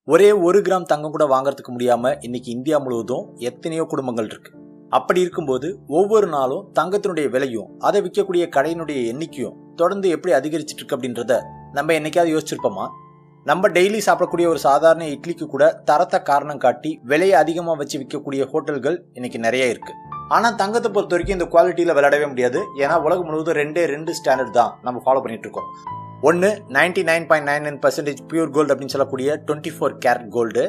ஒரே 1 கிராம் தங்கம் கூட வாங்குறதுக்கு முடியாம இன்னைக்கு இந்தியா முழுவதும் எத்தனையோ குடும்பங்கள் இருக்கு. அப்படி இருக்கும்போது ஒவ்வொரு நாளும் தங்கத்தினுடைய விலையும் அதை விற்கக்கூடிய கடையினுடைய எண்ணிக்கையும் தொடர்ந்து எப்படி அதிகரிச்சுட்டு இருக்கு அப்படின்றத நம்ம என்னைக்காவது யோசிச்சிருப்போமா? நம்ம டெய்லி சாப்பிடக்கூடிய ஒரு சாதாரண இட்லிக்கு கூட தரத்தை காரணம் காட்டி விலையை அதிகமாக வச்சு விற்கக்கூடிய ஹோட்டல்கள் இன்னைக்கு நிறைய இருக்கு. ஆனா தங்கத்தை பொறுத்த வரைக்கும் இந்த குவாலிட்டியில விளையாடவே முடியாது. ஏன்னா உலகம் முழுவதும் ரெண்டு ஸ்டாண்டர்ட் தான் நம்ம ஃபாலோ பண்ணிட்டு இருக்கோம். ஒன்று 99.99% பியூர் கோல்டு அப்படின்னு சொல்லக்கூடிய 24 கேரட் கோல்டு.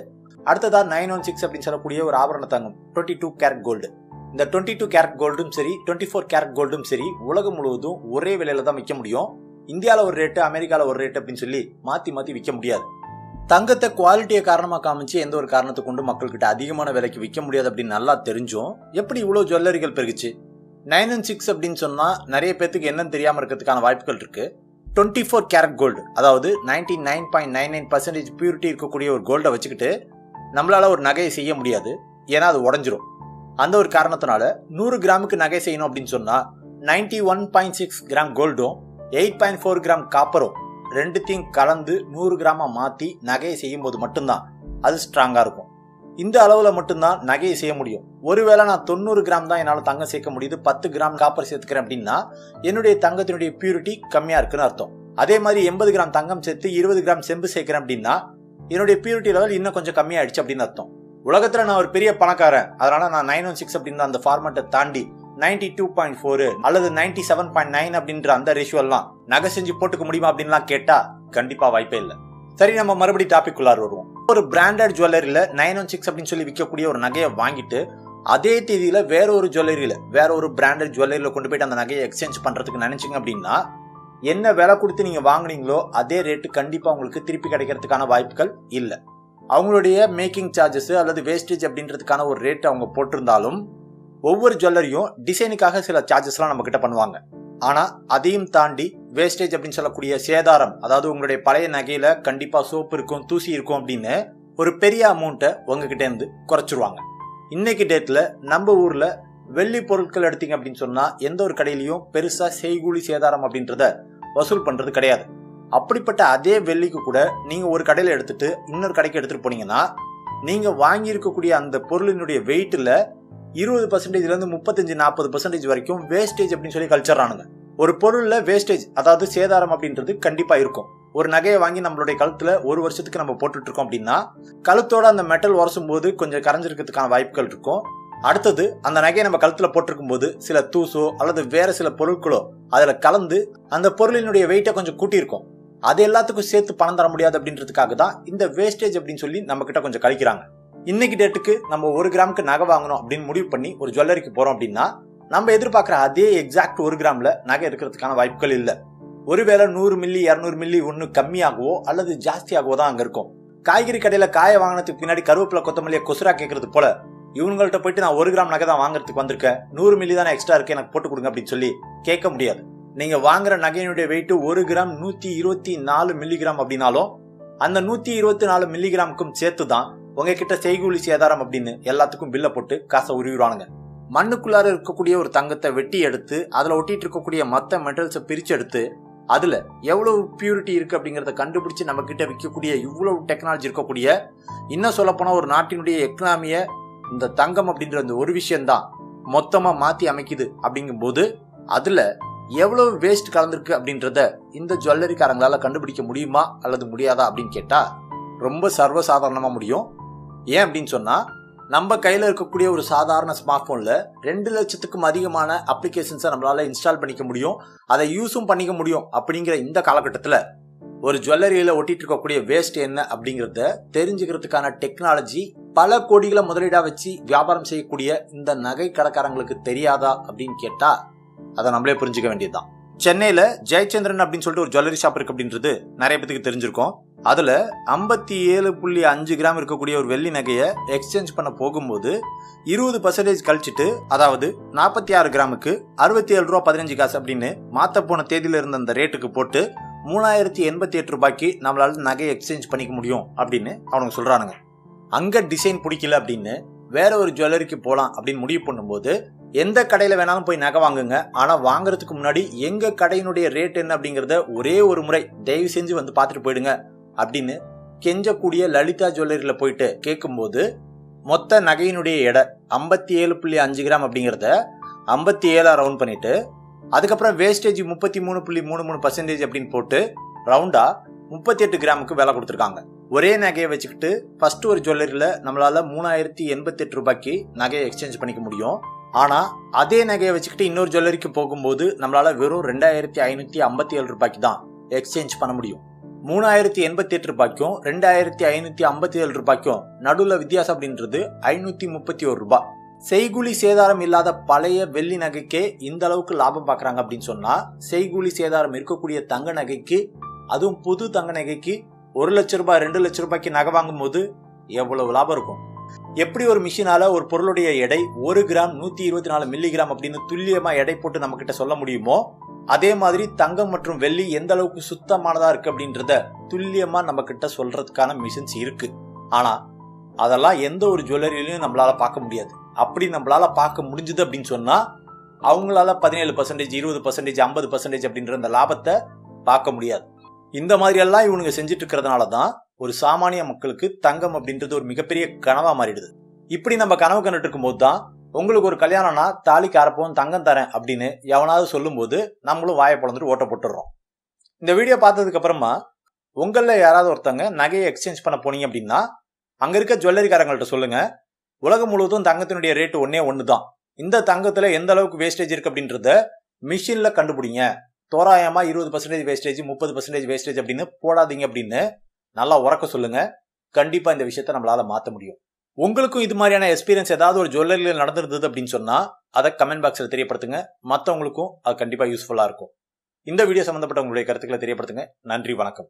அடுத்ததா 916 அப்படின்னு சொல்லக்கூடிய ஒரு ஆபரண தங்கம் 22 கேரட் கோல்டு. இந்த 22 கேரட் கோல்டும் சரி 24 கேரட் கோல்டும் சரி உலகம் முழுவதும் ஒரே விலையில தான் விற்க முடியும். இந்தியாவில் ஒரு ரேட்டு, அமெரிக்காவில் ஒரு ரேட்டு அப்படின்னு சொல்லி மாற்றி விற்க முடியாது. தங்கத்தை குவாலிட்டியை காரணமாக காமிச்சு எந்த ஒரு காரணத்தை கொண்டு மக்கள்கிட்ட அதிகமான விலைக்கு விற்க முடியாது அப்படின்னு நல்லா தெரிஞ்சும் எப்படி இவ்வளோ ஜுவல்லரிகள் பெருகுச்சு? 916 அப்படின்னு சொன்னால் நிறைய பேருக்கு என்னன்னு தெரியாமல் இருக்கிறதுக்கான வாய்ப்புகள் இருக்கு. 24 கேரட் கோல்டு, அதாவது 99.99% பியூரிட்டி இருக்கக்கூடிய ஒரு கோல்டை வச்சுக்கிட்டு நம்மளால ஒரு நகையை செய்ய முடியாது. ஏன்னா அது உடஞ்சிரும். அந்த ஒரு காரணத்தினால 100 கிராமுக்கு நகை செய்யணும் அப்படின்னு சொன்னா 91.6 கிராம் கோல்டும் 8.4 கிராம் காப்பரும் ரெண்டுத்தையும் கலந்து 100 கிராமா மாத்தி நகையை செய்யும் போது மட்டும்தான் அது ஸ்ட்ராங்கா இருக்கும். இந்த அளவுல மட்டும்தான் நகையை செய்ய முடியும். ஒருவேளை நான் 90 கிராம் தான் என்னால தங்கம் சேர்க்க முடியுது, 10 கிராம் காப்பர் சேர்த்துக்கிறேன் அப்படின்னா என்னுடைய தங்கத்தினுடைய பியூரிட்டி கம்மியா இருக்குன்னு அர்த்தம். அதே மாதிரி 80 கிராம் தங்கம் சேர்த்து 20 கிராம் செம்பு சேர்க்கிறேன் அப்படின்னா என்னுடைய பியூரிட்டி லெவல் இன்னும் கொஞ்சம் கம்மியாயிடுச்சு அப்படின்னு அர்த்தம். உலகத்துல நான் ஒரு பெரிய பணக்காரன், அதனால நான் 916 அப்படின்ற அந்த ஃபார்மேட்டை தாண்டி 92.4 அல்லது 97.9 அப்படின்ற அந்த ரேஷியோ எல்லாம் நகை செஞ்சு போட்டுக்க முடியுமா அப்படின்லாம் கேட்டா கண்டிப்பா வாய்ப்பே இல்லை. சரி, நம்ம மறுபடியும் டாபிக் உள்ளார வருவோம். ஒரு பிராண்டட் ஜுவல்லரியில 916 அப்படின்னு சொல்லி விற்கக்கூடிய ஒரு நகையை வாங்கிட்டு அதே தேதியில வேற ஒரு ஜுவல்லரியில வேற ஒரு பிராண்டட் ஜுவல்லரியில கொண்டு போயிட்டு அந்த நகையை எக்ஸ்சேஞ்ச் பண்றதுக்கு நினைச்சீங்க அப்படின்னா என்ன விலை கொடுத்து நீங்க வாங்குனீங்களோ அதே ரேட்டு கண்டிப்பா உங்களுக்கு திருப்பி கிடைக்கிறதுக்கான வாய்ப்புகள் இல்லை. அவங்களுடைய மேக்கிங் சார்ஜஸ் அல்லது வேஸ்டேஜ் அப்படின்றதுக்கான ஒரு ரேட் அவங்க போட்டிருந்தாலும் ஒவ்வொரு ஜுவல்லரியும் டிசைனுக்காக சில சார்ஜஸ்லாம் நம்ம கிட்ட பண்ணுவாங்க. ஆனா அதையும் தாண்டி வேஸ்டேஜ் அப்படின்னு சொல்லக்கூடிய சேதாரம், அதாவது உங்களுடைய பழைய நகையில கண்டிப்பா சோப்பு இருக்கும், தூசி இருக்கும் அப்படின்னு ஒரு பெரிய அமௌண்ட்டை உங்ககிட்ட இருந்து குறைச்சிருவாங்க. இன்னைக்கு டேட்ல நம்ம ஊர்ல வெள்ளி பொருட்கள் எடுத்தீங்க அப்படின்னு சொன்னா எந்த ஒரு கடையிலையும் பெருசா செய்கூலி சேதாரம் அப்படின்றத வசூல் பண்றது கிடையாது. அப்படிப்பட்ட அதே வெள்ளிக்கு கூட நீங்க ஒரு கடையில எடுத்துட்டு இன்னொரு கடைக்கு எடுத்துட்டு போனீங்கன்னா நீங்க வாங்கி இருக்கக்கூடிய அந்த பொருளினுடைய வெயிட்ல 20% 35-40% வரைக்கும் வேஸ்டேஜ் அப்படின்னு சொல்லி கழிச்சிடறானுங்க. ஒரு பொருள்ல வேஸ்டேஜ், அதாவது சேதாரம் அப்படின்றது கண்டிப்பா இருக்கும். ஒரு நகையை வாங்கி நம்மளுடைய கழுத்துல ஒரு வருஷத்துக்கு நம்ம போட்டுட்டு இருக்கோம் அப்படின்னா கழுத்தோட அந்த மெட்டல் உரசும் போது கொஞ்சம் கரைஞ்சிருக்கிறதுக்கான வாய்ப்புகள் இருக்கும். அடுத்தது அந்த நகையை நம்ம கழுத்துல போட்டிருக்கும் போது சில தூசோ அல்லது வேற சில பொருட்களோ அதுல கலந்து அந்த பொருளினுடைய வெயிட்டை கொஞ்சம் கூட்டியிருக்கும். அது எல்லாத்துக்கும் சேர்த்து பணம் தர முடியாது அப்படின்றதுக்காக தான் இந்த வேஸ்டேஜ் அப்படின்னு சொல்லி நம்ம கிட்ட கொஞ்சம் கழிக்கிறாங்க. இன்னைக்கு டேட்டுக்கு நம்ம 1 கிராமுக்கு நகை வாங்கணும் அப்படின்னு முடிவு பண்ணி ஒரு ஜுவல்லரிக்கு போறோம் அப்படின்னா நம்ம எதிர்பார்க்கிற அதே எக்ஸாக்ட் 1 கிராம்ல நகை இருக்கிறதுக்கான வாய்ப்புகள் இல்லை. ஒருவேளை 100 மில்லி 200 மில்லி ஒன்று கம்மியாகவோ அல்லது ஜாஸ்தியாகவோ தான் அங்க இருக்கும். காய்கறி கடையில காய வாங்கினதுக்கு பின்னாடி கருவேப்பிலை கொத்தமல்லியை கொசுரா கேட்கறது போல இவங்கள்ட்ட போயிட்டு நான் 1 கிராம் நகை தான் வாங்குறதுக்கு வந்திருக்கேன், 100 மில்லி தானே எக்ஸ்ட்ரா இருக்கு, எனக்கு போட்டு கொடுங்க அப்படின்னு சொல்லி கேட்க முடியாது. நீங்க வாங்குற நகையினுடைய வெயிட் 1 கிராம் 124 மில்லிகிராம் அப்படின்னாலும் அந்த 124 மில்லிகிராமுக்கும் சேர்த்து தான் உங்ககிட்ட செய்கூலி சேதாரம் அப்படின்னு எல்லாத்துக்கும் பில்ல போட்டு காசை உருவிடுவானுங்க. மண்ணுக்குள்ளார இருக்கக்கூடிய ஒரு தங்கத்தை வெட்டி எடுத்து அதுல ஒட்டிட்டு இருக்கக்கூடிய மற்ற மெட்டல்ஸை பிரிச்சு எடுத்து அதுல எவ்வளவு பியூரிட்டி இருக்கு அப்படிங்கறத கண்டுபிடிச்சு நம்ம கிட்ட விற்கக்கூடிய இவ்வளவு டெக்னாலஜி இருக்கக்கூடிய, இன்னும் சொல்ல போனா ஒரு நாட்டினுடைய எக்கனாமிய இந்த தங்கம் அப்படின்ற அந்த ஒரு விஷயம்தான் மொத்தமா மாத்தி அமைக்குது. அப்படிங்கும் போது அதுல எவ்வளவு வேஸ்ட் கலந்துருக்கு அப்படின்றத இந்த ஜுவல்லரிக்காரங்களால கண்டுபிடிக்க முடியுமா அல்லது முடியாதா அப்படின்னு கேட்டா ரொம்ப சர்வசாதாரணமா முடியும். ஏன் அப்படின்னு சொன்னா நம்ம கையில இருக்கக்கூடிய ஒரு சாதாரண ஸ்மார்ட் போன்ல 2 லட்சத்துக்கும் அதிகமான அப்ளிகேஷன்ஸை நம்மளால இன்ஸ்டால் பண்ணிக்க முடியும், அதை யூஸும் பண்ணிக்க முடியும். அப்படிங்கிற இந்த காலகட்டத்துல ஒரு ஜுவல்லரியில ஒட்டிட்டு இருக்கக்கூடிய வேஸ்ட் என்ன அப்படிங்கறத தெரிஞ்சுக்கிறதுக்கான டெக்னாலஜி பல கோடிகளை முதலீடா வச்சு வியாபாரம் செய்யக்கூடிய இந்த நகை கடைக்காரங்களுக்கு தெரியாதா அப்படின்னு கேட்டா அதை நம்மளே புரிஞ்சுக்க வேண்டியதுதான். சென்னையில ஜெயச்சந்திரன் அப்படின்னு சொல்லிட்டு ஒரு ஜுவல்லரி ஷாப் இருக்கு அப்படின்றது நிறைய பேருக்கு தெரிஞ்சிருக்கும். அதுல 57.5 கிராம் இருக்கக்கூடிய ஒரு வெள்ளி நகையை எக்ஸ்சேஞ்ச் பண்ண போகும்போது 20% கழிச்சிட்டு, அதாவது 46 கிராமுக்கு 67 ரூபா 15 காசு அப்படின்னு மாத்த போன தேதியில இருந்த அந்த ரேட்டுக்கு போட்டு 3088 ரூபாய்க்கு நம்மளால நகையை எக்ஸ்சேஞ்ச் பண்ணிக்க முடியும் அப்படின்னு அவங்க சொல்றானுங்க. அங்க டிசைன் பிடிக்கல அப்படின்னு வேற ஒரு ஜுவல்லரிக்கு போலாம் அப்படின்னு முடிவு பண்ணும்போது எந்த கடையில வேணாலும் போய் நகை வாங்குங்க, ஆனா வாங்குறதுக்கு முன்னாடி எங்க கடையினுடைய ரேட் என்ன அப்படிங்கறத ஒரே ஒரு முறை தயவு செஞ்சு வந்து பார்த்துட்டு போயிடுங்க அப்படின்னு கெஞ்சக்கூடிய லலிதா ஜுவல்லரியில போயிட்டு கேட்கும்போது மொத்த நகையினுடைய எடை 57.5 கிராம் அப்படிங்கிறத 57 ரவுண்ட் பண்ணிட்டு அதுக்கப்புறம் வேஸ்டேஜ் 33.33% அப்படின்னு போட்டு ரவுண்டா 38 கிராமுக்கு விலை கொடுத்துருக்காங்க. ஒரே நகையை வச்சுக்கிட்டு ஃபர்ஸ்ட் ஒரு ஜுவல்லரியில நம்மளால 3088 ரூபாய்க்கு நகையை எக்ஸ்சேஞ்ச் பண்ணிக்க முடியும். ஆனா அதே நகையை வச்சுக்கிட்டு இன்னொரு ஜுவல்லரிக்கு போகும்போது நம்மளால வெறும் 2557 ரூபாய்க்கு தான் எக்ஸ்சேஞ்ச் பண்ண முடியும். 3088 ரூபாய்க்கும் 2557 ரூபாய்க்கும் நடுவுல வித்தியாசம் அப்படின்றது 531 ரூபாய். செய்கூலி சேதாரம் இல்லாத பழைய வெள்ளி நகைக்கே இந்த அளவுக்கு லாபம் பாக்குறாங்க அப்படின்னு சொன்னா செய்கூலி சேதாரம் இருக்கக்கூடிய தங்க நகைக்கு, அதுவும் புது தங்க நகைக்கு 1 லட்சம் ரூபாய் 2 லட்சம் ரூபாய்க்கு நகை வாங்கும் போது எவ்வளவு லாபம் இருக்கும்? எப்படி ஒரு மிஷினால ஒரு பொருளுடைய எடை 1 கிராம் 124 மில்லிகிராம் அப்படின்னு துல்லியமா எடை போட்டு நம்ம கிட்ட சொல்ல முடியுமோ, அதே மாதிரி தங்கம் மற்றும் வெள்ளி எந்த அளவுக்கு சுத்தமானதா இருக்கு அப்படின்றத துல்லியமா நம்ம கிட்ட சொல்றதுக்கான மிஷின்ஸ் இருக்கு. ஆனா அதெல்லாம் எந்த ஒரு ஜுவல்லரியிலையும் நம்மளால பார்க்க முடியாது. அப்படி நம்மளால பார்க்க முடிஞ்சது அப்படின்னு சொன்னா அவங்களால 17%, 20%, 50% அப்படின்ற அந்த லாபத்தை பார்க்க முடியாது. இந்த மாதிரி எல்லாம் இவனுங்க செஞ்சுட்டு இருக்கிறதுனாலதான் ஒரு சாமானிய மக்களுக்கு தங்கம் அப்படின்றது ஒரு மிகப்பெரிய கனவா மாறிடுது. இப்படி நம்ம கனவு கண்டுட்டு இருக்கும் போதுதான் உங்களுக்கு ஒரு கல்யாணம்னா தாலிக்கு அரைப்போம் தங்கம் தரேன் அப்படின்னு எவனாவது சொல்லும் போது நம்மளும் வாயை பொழந்துட்டு ஓட்ட போட்டுடுறோம். இந்த வீடியோ பார்த்ததுக்கு அப்புறமா உங்கள யாராவது ஒருத்தங்க நகையை எக்ஸ்சேஞ்ச் பண்ண போனீங்க அப்படின்னா அங்க இருக்க ஜுவல்லரிக்காரங்கள்ட்ட சொல்லுங்க, உலகம் முழுவதும் தங்கத்தினுடைய ரேட்டு ஒண்ணு தான். இந்த தங்கத்துல எந்த அளவுக்கு வேஸ்டேஜ் இருக்கு அப்படின்றத மிஷின்ல கண்டுபிடிங்க. தோராயமா 20% வேஸ்டேஜ் 30% வேஸ்டேஜ் அப்படின்னு போடாதீங்க அப்படின்னு நல்லா உறக்க சொல்லுங்க. கண்டிப்பா இந்த விஷயத்த நம்மளால மாத்த முடியும். உங்களுக்கும் இது மாதிரியான எக்ஸ்பீரியன்ஸ் ஏதாவது ஒரு ஜுவல்லரியில நடந்திருந்தது அப்படின்னு சொன்னா அதை கமெண்ட் பாக்ஸ்ல தெரியப்படுத்துங்க. மற்றவங்களுக்கும் அது கண்டிப்பா யூஸ்ஃபுல்லா இருக்கும். இந்த வீடியோ சம்பந்தப்பட்ட உங்களுடைய கருத்துக்களை தெரியப்படுத்துங்க. நன்றி, வணக்கம்.